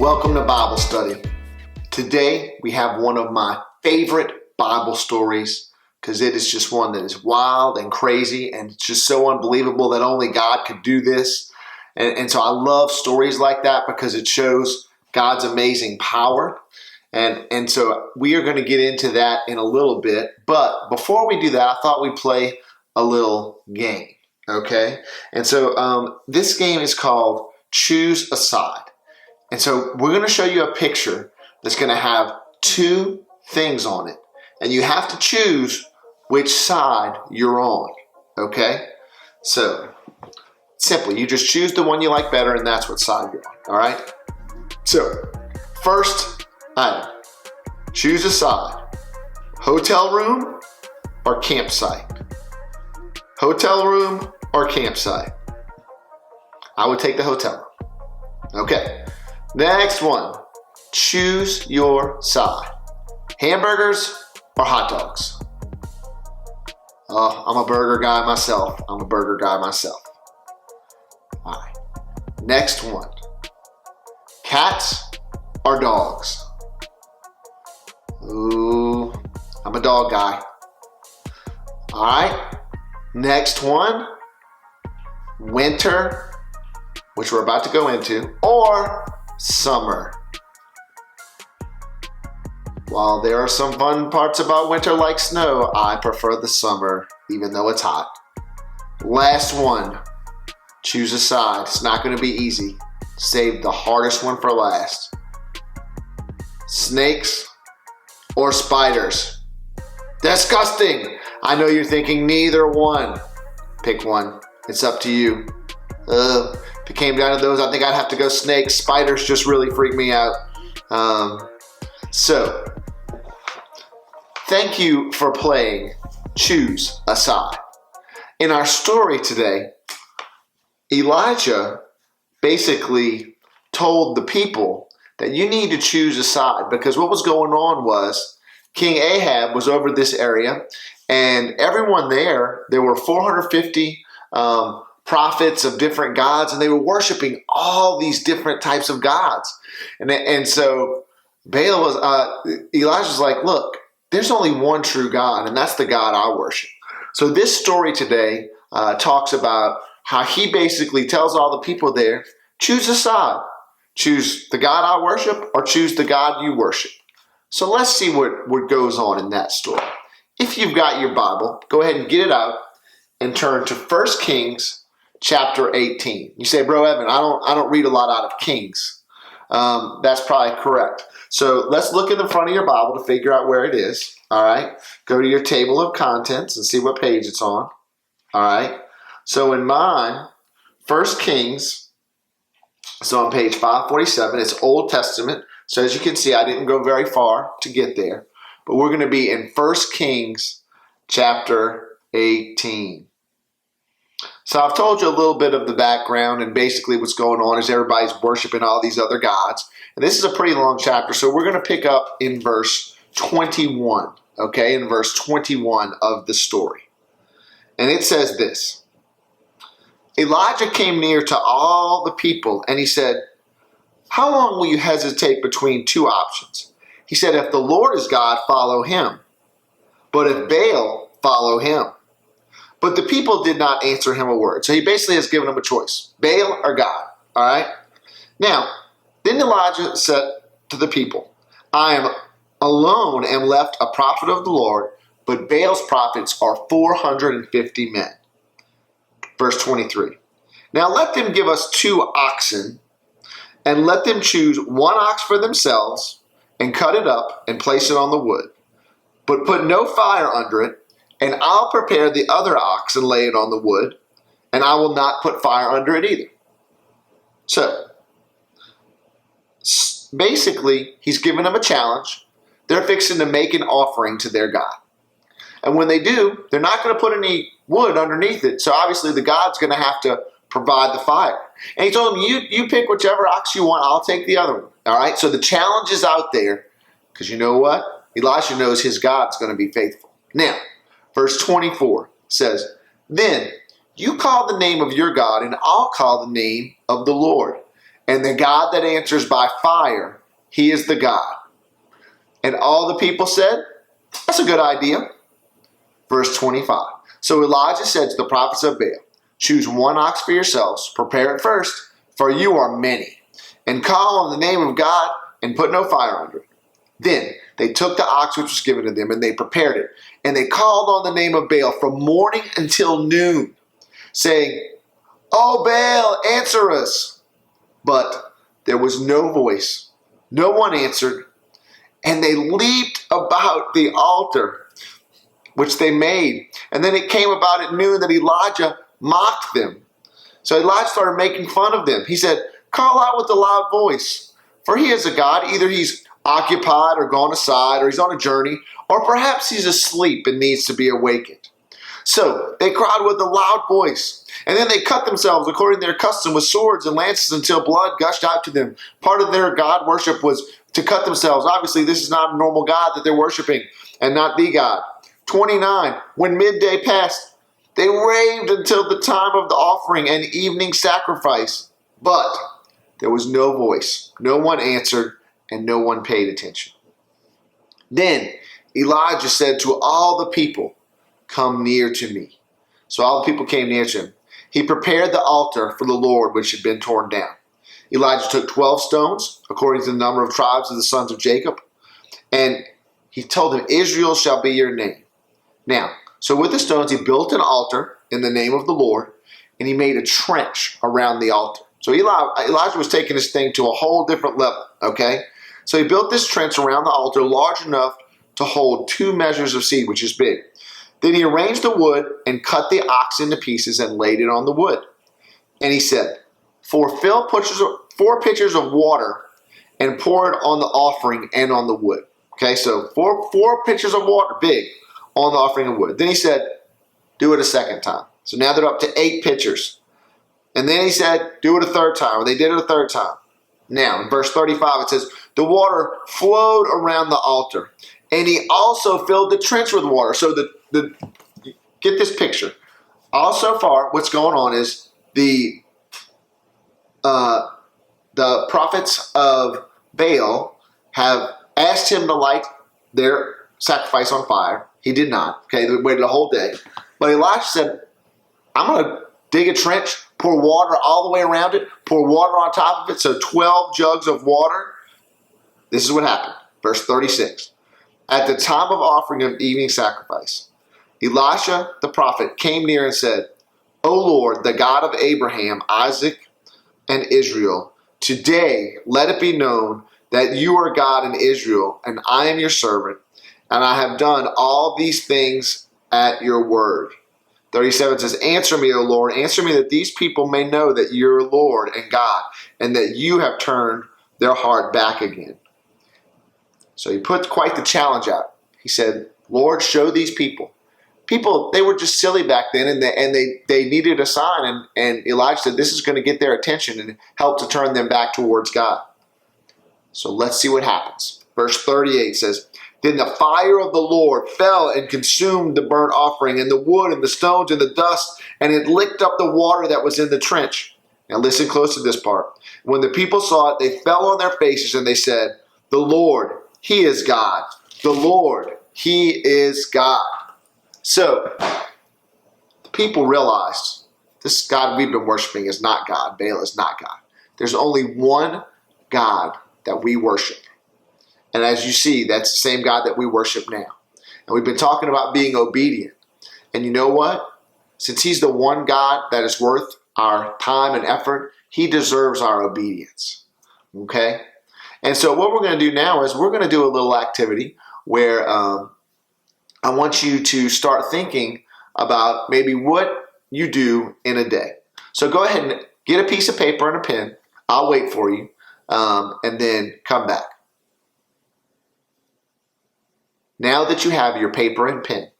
Welcome to Bible study. Today we have one of my favorite Bible stories because it is just one that is wild and crazy and it's just so unbelievable that only God could do this. And so I love stories like that because it shows God's amazing power. And so we are going to get into that in a little bit. But before we do that, I thought we'd play a little game. Okay? And so this game is called Choose a Side. And so we're going to show you a picture that's going to have two things on it. And you have to choose which side you're on. Okay? So, simply, you just choose the one you like better and that's what side you're on. All right? So, first item. Choose a side. Hotel room or campsite? Hotel room or campsite? I would take the hotel room. Okay. Next one. Choose your side. Hamburgers or hot dogs? Oh, I'm a burger guy myself. All right. Next one. Cats or dogs? Ooh, I'm a dog guy. All right. Next one. Winter, which we're about to go into, or summer. While there are some fun parts about winter like snow, I prefer the summer, even though it's hot. Last one. Choose a side. It's not going to be easy. Save the hardest one for last. Snakes or spiders? Disgusting! I know you're thinking neither one. Pick one. It's up to you. If it came down to those, I think I'd have to go snakes. Spiders just really freak me out. So, thank you for playing Choose a Side. In our story today, Elijah basically told the people that you need to choose a side because what was going on was King Ahab was over this area and everyone there were 450 prophets of different gods and they were worshiping all these different types of gods. And so Elijah's like, look, there's only one true God and that's the God I worship. So this story today talks about how he basically tells all the people there, choose a side. Choose the God I worship or choose the God you worship. So let's see what goes on in that story. If you've got your Bible, go ahead and get it out and turn to 1 Kings chapter 18. You say, bro, Evan, I don't read a lot out of Kings. That's probably correct. So let's look in the front of your Bible to figure out where it is. All right. Go to your table of contents and see what page it's on. All right. So in mine, 1 Kings, so on page 547, it's Old Testament. So as you can see, I didn't go very far to get there. But we're going to be in 1 Kings chapter 18. So I've told you a little bit of the background and basically what's going on is everybody's worshiping all these other gods. And this is a pretty long chapter, so we're going to pick up in verse 21, okay, in verse 21 of the story. And it says this. Elijah came near to all the people and he said, how long will you hesitate between two options? He said, if the Lord is God, follow him. But if Baal, follow him. But the people did not answer him a word. So he basically has given them a choice. Baal or God. All right. Now, then Elijah said to the people, I am alone and left a prophet of the Lord, but Baal's prophets are 450 men. Verse 23. Now let them give us 2 oxen, and let them choose 1 ox for themselves, and cut it up and place it on the wood. But put no fire under it, and I'll prepare the other ox and lay it on the wood, and I will not put fire under it either. So, basically, he's given them a challenge. They're fixing to make an offering to their God. And when they do, they're not going to put any wood underneath it. So obviously the God's going to have to provide the fire. And he told them, you pick whichever ox you want, I'll take the other one. All right, so the challenge is out there because you know what? Elisha knows his God's going to be faithful. Now, verse 24 says, then you call the name of your God and I'll call the name of the Lord. And the God that answers by fire, he is the God. And all the people said, that's a good idea. Verse 25. So Elijah said to the prophets of Baal, choose one ox for yourselves, prepare it first, for you are many, and call on the name of God and put no fire under it. Then they took the ox which was given to them, and they prepared it, and they called on the name of Baal from morning until noon, saying, O Baal, answer us. But there was no voice. No one answered. And they leaped about the altar which they made. And then it came about at noon that Elijah mocked them. So Elijah started making fun of them. He said, call out with a loud voice, for he is a God. Either he's occupied or gone aside, or he's on a journey, or perhaps he's asleep and needs to be awakened. So they cried with a loud voice, and then they cut themselves according to their custom with swords and lances until blood gushed out to them. Part of their God worship was to cut themselves. Obviously, this is not a normal God that they're worshiping, and not the God. 29, when midday passed, they raved until the time of the offering and evening sacrifice. But there was no voice, no one answered, and no one paid attention. Then Elijah said to all the people, come near to me. So all the people came near to him. He prepared the altar for the Lord, which had been torn down. Elijah took 12 stones, according to the number of tribes of the sons of Jacob, and he told them, Israel shall be your name. Now, so with the stones, he built an altar in the name of the Lord, and he made a trench around the altar. So Elijah was taking this thing to a whole different level, okay? So he built this trench around the altar large enough to hold 2 measures of seed, which is big. Then he arranged the wood and cut the ox into pieces and laid it on the wood. And he said, fill 4 pitchers of water and pour it on the offering and on the wood. Okay, so four pitchers of water, big, on the offering of wood. Then he said, do it a second time. So now they're up to 8 pitchers. And then he said, do it a third time. They did it a third time. Now, in verse 35, it says, the water flowed around the altar. And he also filled the trench with water. So get this picture. All so far, what's going on is the prophets of Baal have asked him to light their sacrifice on fire. He did not. Okay, they waited a whole day. But Elijah said, I'm going to dig a trench, pour water all the way around it, pour water on top of it, so 12 jugs of water. This is what happened. Verse 36. At the time of offering of evening sacrifice, Elisha the prophet came near and said, O Lord, the God of Abraham, Isaac, and Israel, today let it be known that you are God in Israel, and I am your servant, and I have done all these things at your word. 37 says, answer me, O Lord, answer me that these people may know that you're Lord and God, and that you have turned their heart back again. So he put quite the challenge out. He said, Lord, show these people. People, they were just silly back then, and they needed a sign, and Elijah said, this is going to get their attention and help to turn them back towards God. So let's see what happens. Verse 38 says, then the fire of the Lord fell and consumed the burnt offering and the wood and the stones and the dust, and it licked up the water that was in the trench. Now listen close to this part. When the people saw it, they fell on their faces and they said, the Lord, He is God. The Lord, He is God. So the people realized this God we've been worshiping is not God. Baal is not God. There's only one God that we worship. And as you see, that's the same God that we worship now. And we've been talking about being obedient. And you know what? Since He's the one God that is worth our time and effort, He deserves our obedience. Okay? And so what we're going to do now is we're going to do a little activity where I want you to start thinking about maybe what you do in a day. So go ahead and get a piece of paper and a pen. I'll wait for you, and then come back. Now that you have your paper and pen,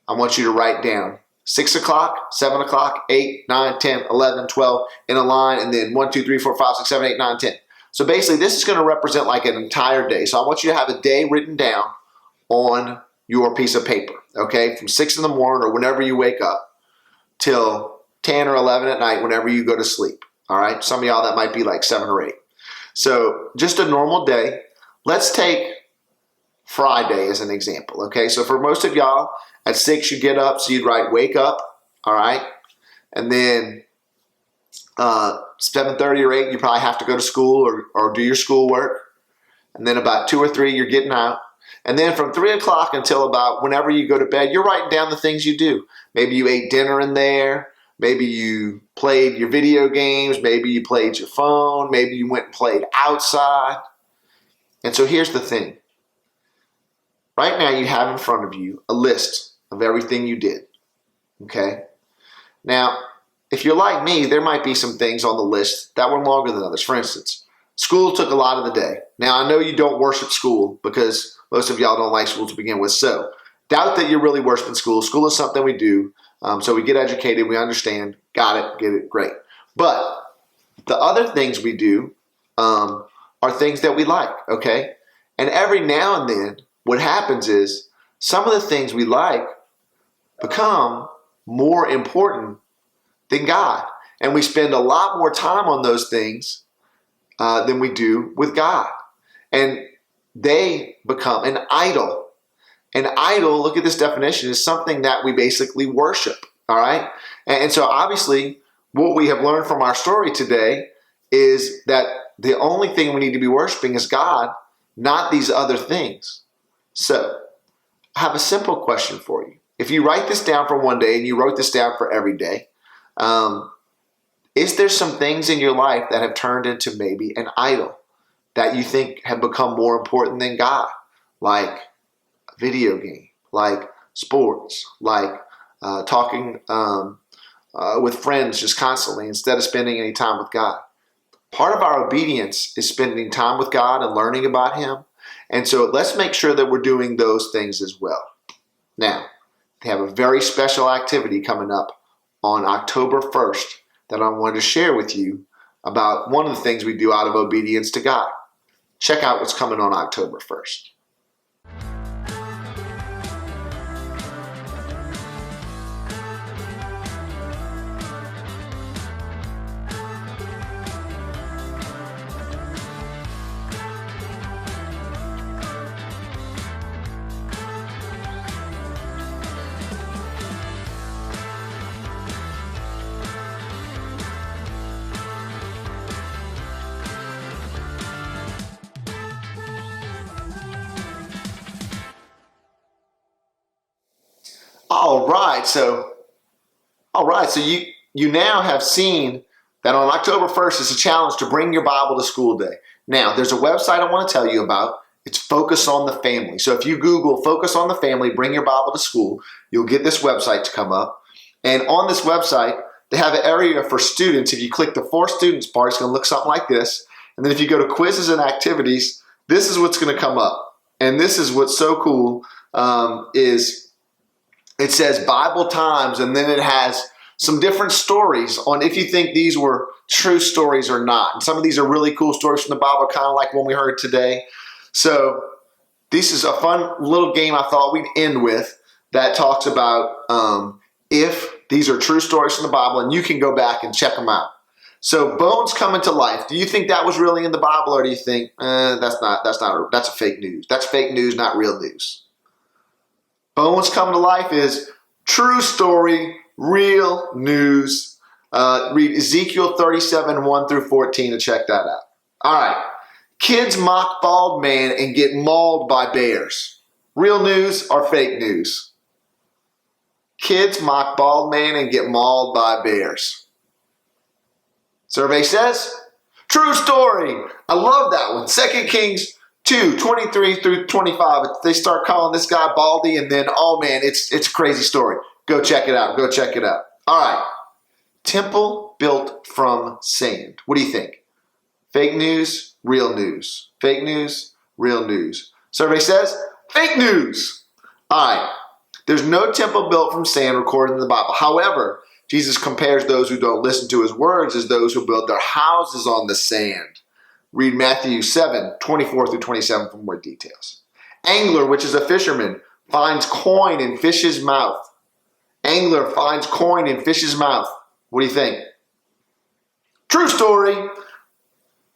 I want you to write down 6 o'clock, 7 o'clock, 8, 9, 10, 11, 12 in a line, and then 1, 2, 3, 4, 5, 6, 7, 8, 9, 10. So basically, this is going to represent like an entire day. So I want you to have a day written down on your piece of paper, okay? From 6 in the morning or whenever you wake up till 10 or 11 at night whenever you go to sleep. All right. Some of y'all that might be like 7 or 8. So just a normal day. Let's take Friday as an example. Okay. So for most of y'all at 6, you get up. So you'd write wake up. All right. And then 7:30 or 8, you probably have to go to school or do your schoolwork. And then about 2 or 3, you're getting out. And then from 3 o'clock until about whenever you go to bed, you're writing down the things you do. Maybe you ate dinner in there. Maybe you played your video games. Maybe you played your phone. Maybe you went and played outside. And so here's the thing. Right now you have in front of you a list of everything you did. Okay? Now, if you're like me, there might be some things on the list that were longer than others. For instance, school took a lot of the day. Now, I know you don't worship school because most of y'all don't like school to begin with. So, doubt that you're really worshiping school. School is something we do. So we get educated, we understand, got it, get it, great. But the other things we do are things that we like, okay? And every now and then, what happens is some of the things we like become more important than God. And we spend a lot more time on those things than we do with God. And they become an idol. An idol, look at this definition, is something that we basically worship, all right? And so obviously what we have learned from our story today is that the only thing we need to be worshiping is God, not these other things. So I have a simple question for you. If you write this down for one day and you wrote this down for every day, is there some things in your life that have turned into maybe an idol that you think have become more important than God? Like a video game, like sports, like talking with friends just constantly instead of spending any time with God. Part of our obedience is spending time with God and learning about Him. And so let's make sure that we're doing those things as well. Now, they have a very special activity coming up on October 1st that I wanted to share with you about one of the things we do out of obedience to God. Check out what's coming on October 1st. All right, so you now have seen that on October 1st it's a challenge to bring your Bible to school day. Now, there's a website I want to tell you about. It's Focus on the Family. So if you Google Focus on the Family, bring your Bible to school, you'll get this website to come up. And on this website, they have an area for students. If you click the For Students part, it's going to look something like this. And then if you go to Quizzes and Activities, this is what's going to come up. And this is what's so cool is it says Bible Times, and then it has some different stories on if you think these were true stories or not. And some of these are really cool stories from the Bible, kind of like one we heard today. So this is a fun little game I thought we'd end with that talks about if these are true stories from the Bible, and you can go back and check them out. So bones coming to life. Do you think that was really in the Bible, or do you think that's a fake news? That's fake news, not real news. Bones come to life is true story, real news. Read Ezekiel 37, 1 through 14 to check that out. All right. Kids mock bald man and get mauled by bears. Real news or fake news? Kids mock bald man and get mauled by bears. Survey says, true story. I love that one. 2 Kings 2, 23 through 25. They start calling this guy Baldy, and then, oh man, it's a crazy story. Go check it out. Go check it out. All right. Temple built from sand. What do you think? Fake news, real news. Fake news, real news. Survey says, fake news. All right. There's no temple built from sand recorded in the Bible. However, Jesus compares those who don't listen to his words as those who build their houses on the sand. Read Matthew 7, 24 through 27 for more details. Angler, which is a fisherman, finds coin in fish's mouth. Angler finds coin in fish's mouth. What do you think? True story.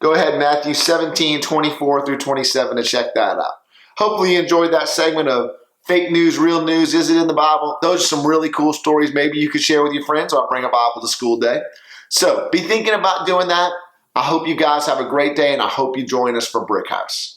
Go ahead, Matthew 17:24-27 to check that out. Hopefully you enjoyed that segment of fake news, real news. Is it in the Bible? Those are some really cool stories maybe you could share with your friends or bring a Bible to school day. So be thinking about doing that. I hope you guys have a great day, and I hope you join us for Brick House.